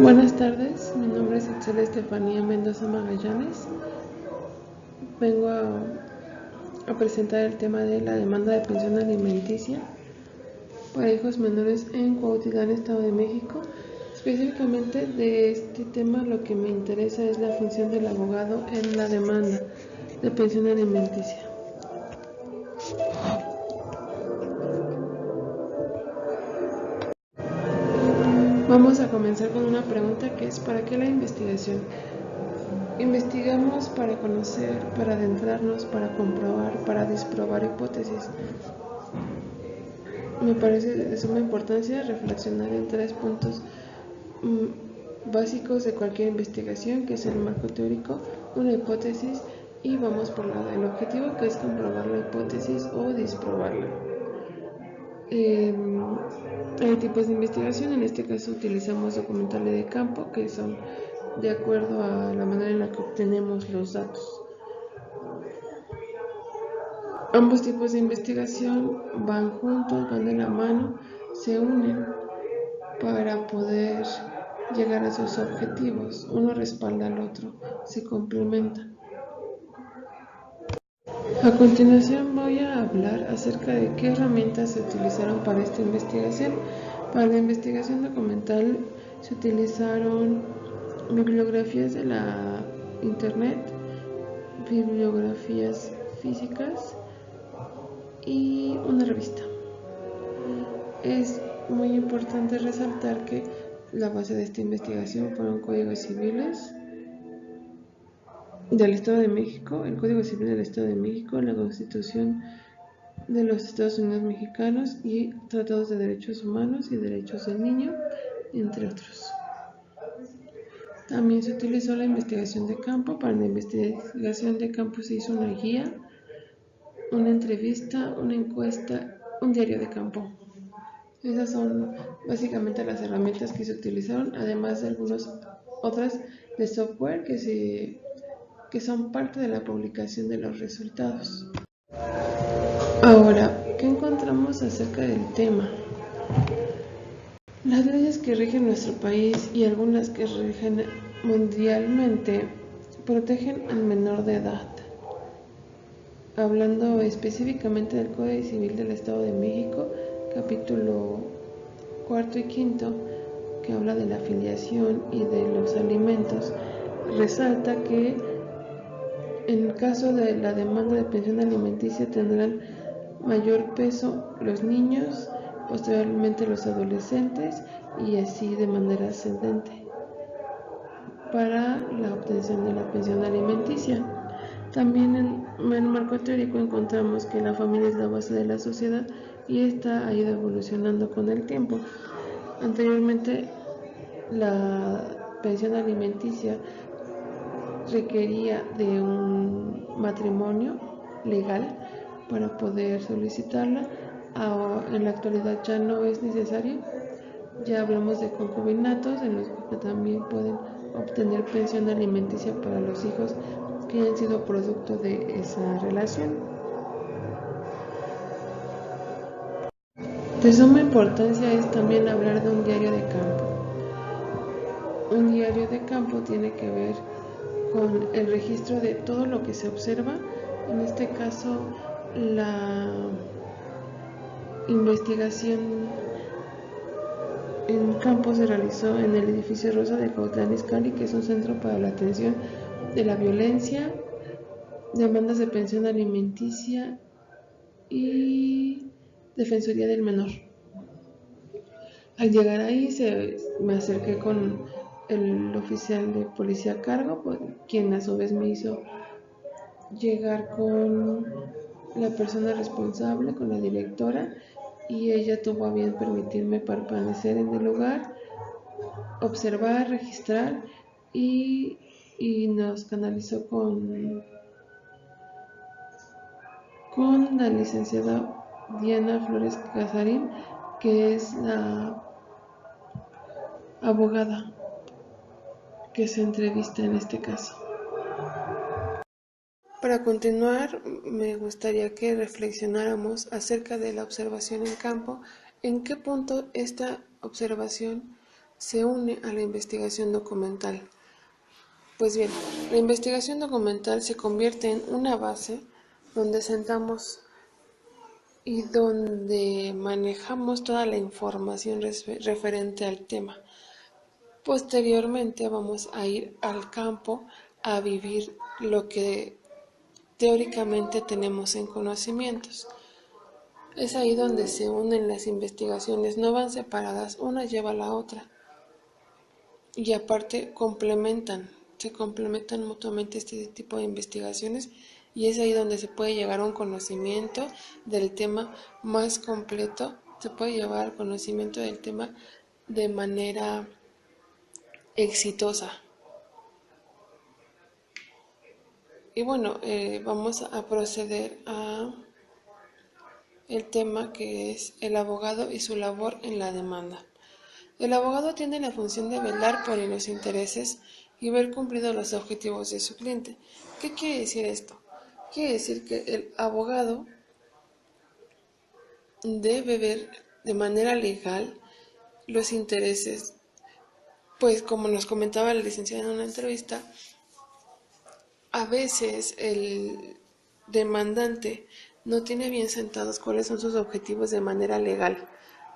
Buenas tardes, mi nombre es Itzel Estefanía Mendoza Magallanes. Vengo a presentar el tema de la demanda de pensión alimenticia para hijos menores en Cuautitlán, Estado de México. Específicamente de este tema lo que me interesa es la función del abogado en la demanda de pensión alimenticia. Vamos a comenzar con una pregunta que es ¿para qué la investigación? Investigamos para conocer, para adentrarnos, para comprobar, para disprobar hipótesis. Me parece de suma importancia reflexionar en 3 puntos básicos de cualquier investigación, que es el marco teórico, una hipótesis y vamos por el objetivo, que es comprobar la hipótesis o disprobarla. Hay tipos de investigación, en este caso utilizamos documentales de campo, que son de acuerdo a la manera en la que obtenemos los datos. Ambos tipos de investigación van juntos, van de la mano, se unen para poder llegar a sus objetivos. Uno respalda al otro, se complementa. A continuación voy a hablar acerca de qué herramientas se utilizaron para esta investigación. Para la investigación documental se utilizaron bibliografías de la internet, bibliografías físicas y una revista. Es muy importante resaltar que la base de esta investigación fueron códigos civiles del Estado de México, el Código Civil del Estado de México, la Constitución de los Estados Unidos Mexicanos y tratados de derechos humanos y derechos del niño, entre otros. También se utilizó la investigación de campo. Para la investigación de campo se hizo una guía, una entrevista, una encuesta, un diario de campo. Esas son básicamente las herramientas que se utilizaron, además de algunas otras de software que son parte de la publicación de los resultados. Ahora, ¿qué encontramos acerca del tema? Las leyes que rigen nuestro país y algunas que rigen mundialmente protegen al menor de edad. Hablando específicamente del Código Civil del Estado de México, capítulo 4 y 5, que habla de la filiación y de los alimentos, resalta que en el caso de la demanda de pensión alimenticia tendrán mayor peso los niños, posteriormente los adolescentes y así de manera ascendente para la obtención de la pensión alimenticia. También en el marco teórico encontramos que la familia es la base de la sociedad y esta ha ido evolucionando con el tiempo. Anteriormente la pensión alimenticia requería de un matrimonio legal para poder solicitarla. En la actualidad ya no es necesario, ya hablamos de concubinatos en los que también pueden obtener pensión alimenticia para los hijos que han sido producto de esa relación. De suma importancia es también hablar de un diario de campo. Un diario de campo tiene que ver con el registro de todo lo que se observa. En este caso, la investigación en campo se realizó en el edificio Rosa de Cuautitlán Izcalli, que es un centro para la atención de la violencia, demandas de pensión alimenticia y defensoría del menor. Al llegar ahí me acerqué con el oficial de policía a cargo, quien a su vez me hizo llegar con la persona responsable, con la directora, y ella tuvo a bien permitirme permanecer en el lugar, observar, registrar y nos canalizó con la licenciada Diana Flores Casarín, que es la abogada que se entrevista en este caso. Para continuar, me gustaría que reflexionáramos acerca de la observación en campo, en qué punto esta observación se une a la investigación documental. Pues bien, la investigación documental se convierte en una base donde sentamos y donde manejamos toda la información referente al tema. Posteriormente vamos a ir al campo a vivir lo que teóricamente tenemos en conocimientos. Es ahí donde se unen las investigaciones, no van separadas, una lleva a la otra. Y aparte se complementan mutuamente este tipo de investigaciones y es ahí donde se puede llegar a un conocimiento del tema más completo, se puede llevar al conocimiento del tema de manera exitosa. Y bueno, vamos a proceder a el tema que es el abogado y su labor en la demanda. El abogado tiene la función de velar por los intereses y ver cumplidos los objetivos de su cliente. ¿Qué quiere decir esto? Quiere decir que el abogado debe ver de manera legal los intereses, pues como nos comentaba la licenciada en una entrevista, a veces el demandante no tiene bien sentados cuáles son sus objetivos de manera legal.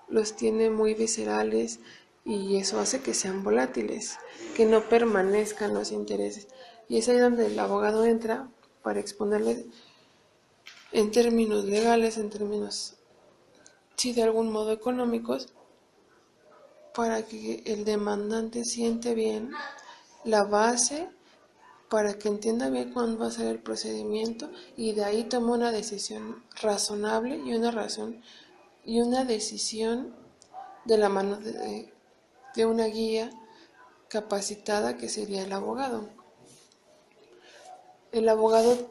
Los tiene muy viscerales y eso hace que sean volátiles, que no permanezcan los intereses. Y es ahí donde el abogado entra para exponerle en términos legales, en términos, sí, de algún modo económicos, para que el demandante siente bien la base, para que entienda bien cuándo va a ser el procedimiento y de ahí toma una decisión razonable y una decisión de la mano de una guía capacitada que sería el abogado. El abogado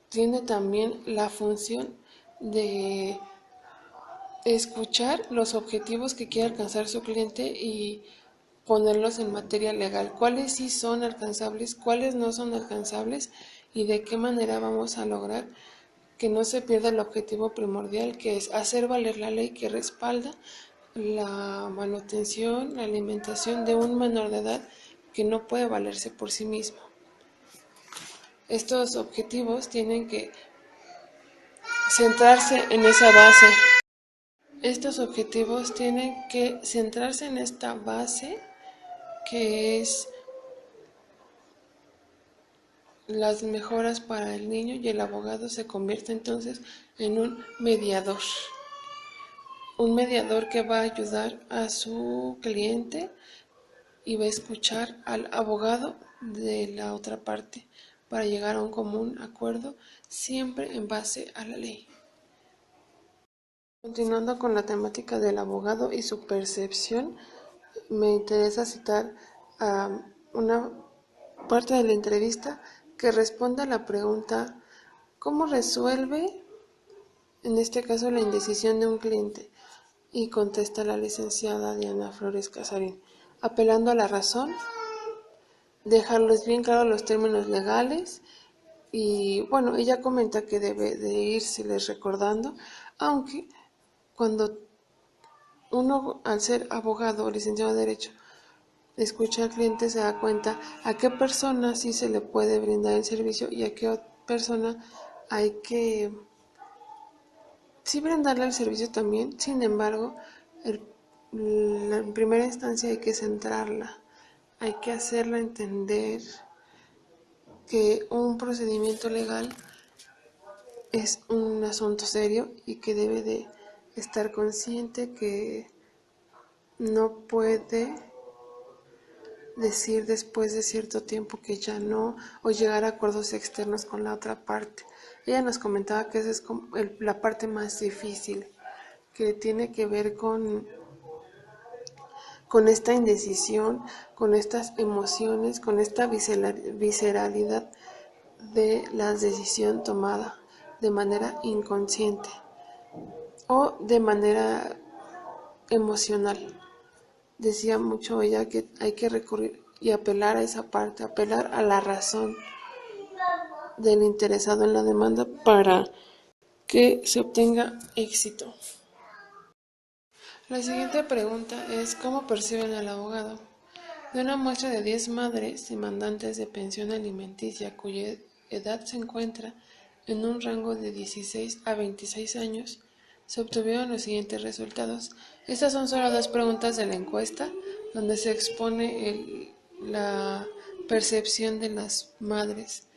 tiene también la función de escuchar los objetivos que quiere alcanzar su cliente y ponerlos en materia legal. Cuáles sí son alcanzables, cuáles no son alcanzables y de qué manera vamos a lograr que no se pierda el objetivo primordial, que es hacer valer la ley que respalda la manutención, la alimentación de un menor de edad que no puede valerse por sí mismo. Estos objetivos tienen que centrarse en esa base. Estos objetivos tienen que centrarse en esta base que es las mejoras para el niño y el abogado se convierte entonces en un mediador que va a ayudar a su cliente y va a escuchar al abogado de la otra parte para llegar a un común acuerdo, siempre en base a la ley. Continuando con la temática del abogado y su percepción, me interesa citar a una parte de la entrevista que responde a la pregunta ¿cómo resuelve, en este caso, la indecisión de un cliente? Y contesta la licenciada Diana Flores Casarín, apelando a la razón, dejarles bien claros los términos legales y bueno, ella comenta que debe de irseles recordando, aunque cuando uno al ser abogado o licenciado en Derecho escucha al cliente se da cuenta a qué persona sí se le puede brindar el servicio y a qué persona hay que sí brindarle el servicio también. Sin embargo, en primera instancia hay que centrarla, hay que hacerla entender que un procedimiento legal es un asunto serio y que debe de estar consciente que no puede decir después de cierto tiempo que ya no, o llegar a acuerdos externos con la otra parte. Ella nos comentaba que esa es como la parte más difícil, que tiene que ver con esta indecisión, con estas emociones, con esta visceralidad de la decisión tomada de manera inconsciente o de manera emocional. Decía mucho ella que hay que recurrir y apelar a esa parte, apelar a la razón del interesado en la demanda para que se obtenga éxito. La siguiente pregunta es ¿cómo perciben al abogado? De una muestra de 10 madres demandantes de pensión alimenticia cuya edad se encuentra en un rango de 16 a 26 años, se obtuvieron los siguientes resultados. Estas son solo dos preguntas de la encuesta, donde se expone la percepción de las madres.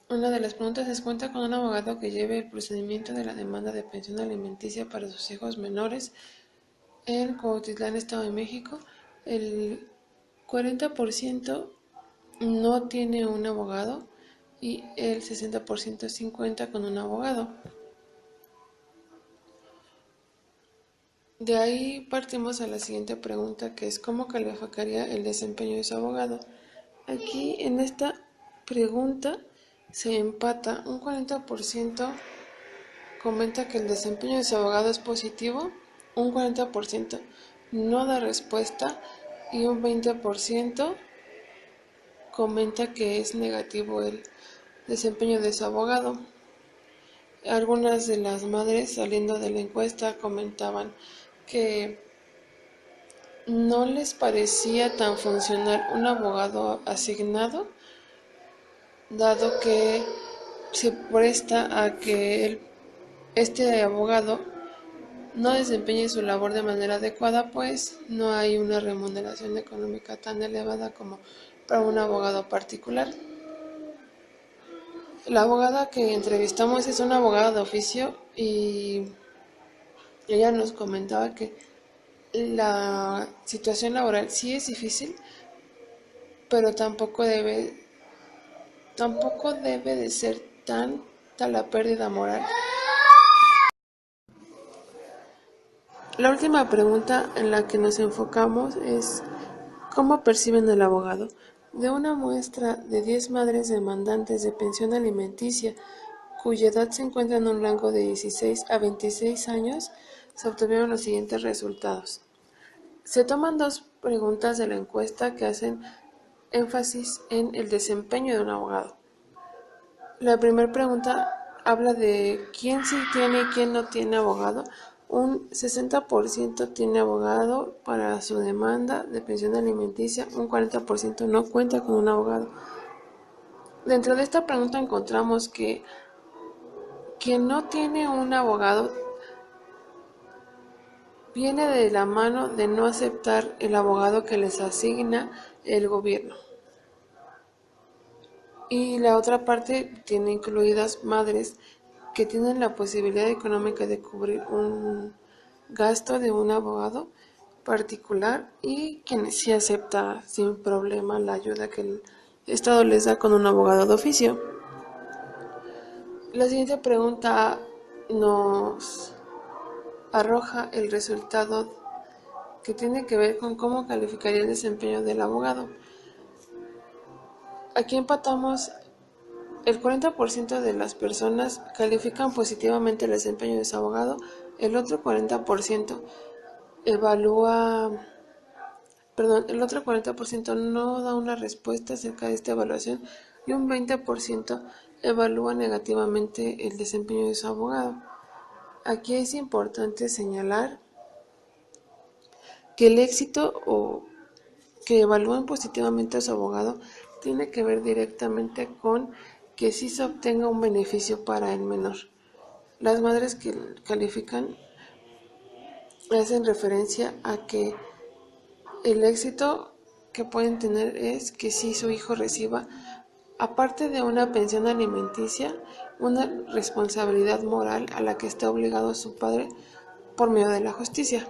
Una de las preguntas es: ¿cuenta con un abogado que lleve el procedimiento de la demanda de pensión alimenticia para sus hijos menores en Cuautitlán, Estado de México? El 40% no tiene un abogado y el 60% sí cuenta con un abogado. De ahí partimos a la siguiente pregunta, que es ¿cómo calificaría el desempeño de su abogado? Aquí en esta pregunta se empata. Un 40% comenta que el desempeño de su abogado es positivo, un 40% no da respuesta y un 20% comenta que es negativo el desempeño de su abogado. Algunas de las madres saliendo de la encuesta comentaban que no les parecía tan funcional un abogado asignado, dado que se presta a que este abogado no desempeñe su labor de manera adecuada, pues no hay una remuneración económica tan elevada como para un abogado particular. La abogada que entrevistamos es una abogada de oficio y ella nos comentaba que la situación laboral sí es difícil, pero tampoco debe de ser tanta la pérdida moral. La última pregunta en la que nos enfocamos es ¿cómo perciben al abogado? De una muestra de 10 madres demandantes de pensión alimenticia cuya edad se encuentra en un rango de 16 a 26 años, se obtuvieron los siguientes resultados. Se toman dos preguntas de la encuesta que hacen énfasis en el desempeño de un abogado. La primera pregunta habla de quién sí tiene y quién no tiene abogado. Un 60% tiene abogado para su demanda de pensión alimenticia, un 40% no cuenta con un abogado. Dentro de esta pregunta encontramos que quien no tiene un abogado viene de la mano de no aceptar el abogado que les asigna el gobierno. Y la otra parte tiene incluidas madres que tienen la posibilidad económica de cubrir un gasto de un abogado particular y quien sí acepta sin problema la ayuda que el Estado les da con un abogado de oficio. La siguiente pregunta nos arroja el resultado que tiene que ver con cómo calificaría el desempeño del abogado. Aquí empatamos. El 40% de las personas califican positivamente el desempeño de su abogado, el otro 40% el otro 40% no da una respuesta acerca de esta evaluación y un 20% evalúa negativamente el desempeño de su abogado. Aquí es importante señalar que el éxito o que evalúen positivamente a su abogado tiene que ver directamente con que sí se obtenga un beneficio para el menor. Las madres que califican hacen referencia a que el éxito que pueden tener es que si su hijo reciba, aparte de una pensión alimenticia, una responsabilidad moral a la que está obligado su padre por medio de la justicia.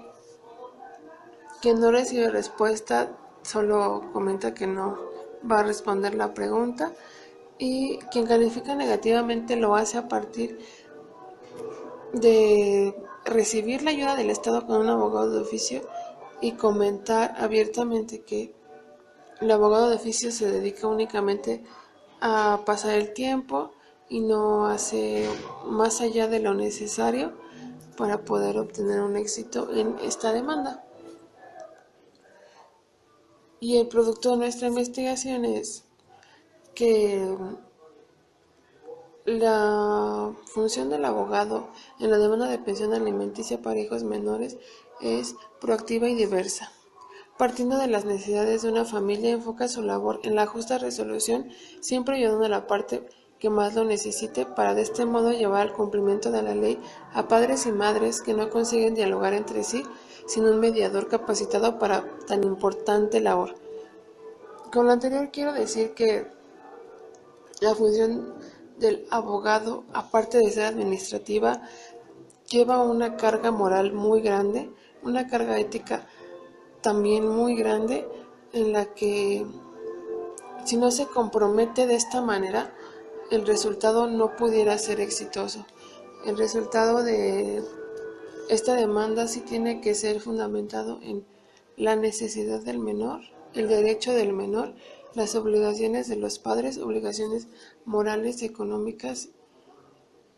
Quien no recibe respuesta solo comenta que no va a responder la pregunta, y quien califica negativamente lo hace a partir de recibir la ayuda del Estado con un abogado de oficio y comentar abiertamente que el abogado de oficio se dedica únicamente a pasar el tiempo y no hace más allá de lo necesario para poder obtener un éxito en esta demanda. Y el producto de nuestra investigación es que la función del abogado en la demanda de pensión alimenticia para hijos menores es proactiva y diversa. Partiendo de las necesidades de una familia, enfoca su labor en la justa resolución, siempre ayudando a la parte que más lo necesite para de este modo llevar al cumplimiento de la ley a padres y madres que no consiguen dialogar entre sí sin un mediador capacitado para tan importante labor. Con lo anterior quiero decir que la función del abogado, aparte de ser administrativa, lleva una carga moral muy grande, una carga ética también muy grande, en la que si no se compromete de esta manera, el resultado no pudiera ser exitoso. El resultado de esta demanda sí tiene que ser fundamentado en la necesidad del menor, el derecho del menor, las obligaciones de los padres, obligaciones morales, económicas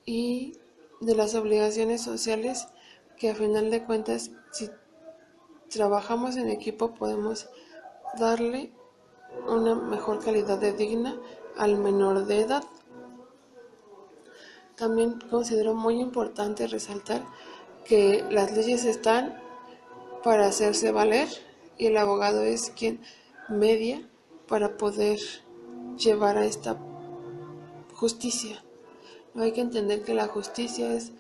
y de las obligaciones sociales que a final de cuentas, si trabajamos en equipo, podemos darle una mejor calidad de digna al menor de edad. También considero muy importante resaltar que las leyes están para hacerse valer y el abogado es quien media para poder llevar a esta justicia. No hay que entender que la justicia es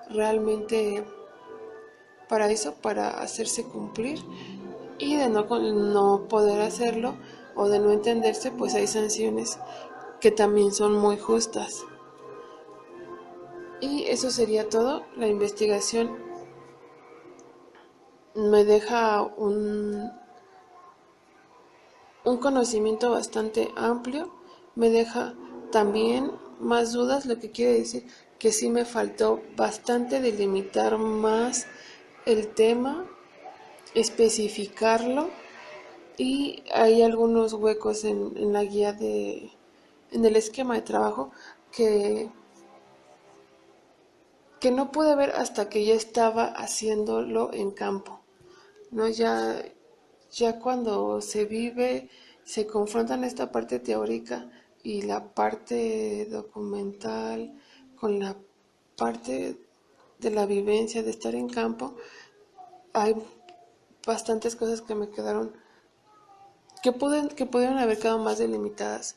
realmente para eso, para hacerse cumplir, y de no poder hacerlo o de no entenderse, pues hay sanciones que también son muy justas. Y eso sería todo. La investigación me deja un conocimiento bastante amplio, me deja también más dudas, lo que quiere decir que sí me faltó bastante delimitar más el tema, especificarlo, y hay algunos huecos en la guía en el esquema de trabajo que no pude ver hasta que ya estaba haciéndolo en campo, ¿no? Ya cuando se vive, se confrontan esta parte teórica y la parte documental con la parte de la vivencia, de estar en campo, hay bastantes cosas que me quedaron, que pudieron haber quedado más delimitadas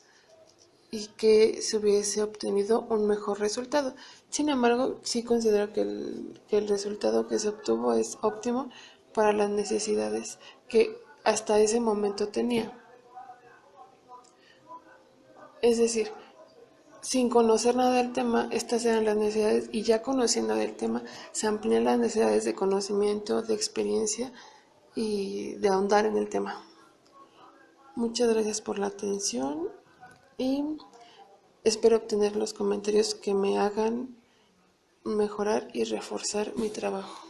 y que se hubiese obtenido un mejor resultado. Sin embargo, sí considero que el resultado que se obtuvo es óptimo para las necesidades que hasta ese momento tenía. Es decir, sin conocer nada del tema, estas eran las necesidades, y ya conociendo del tema se amplían las necesidades de conocimiento, de experiencia y de ahondar en el tema. Muchas gracias por la atención y espero obtener los comentarios que me hagan mejorar y reforzar mi trabajo.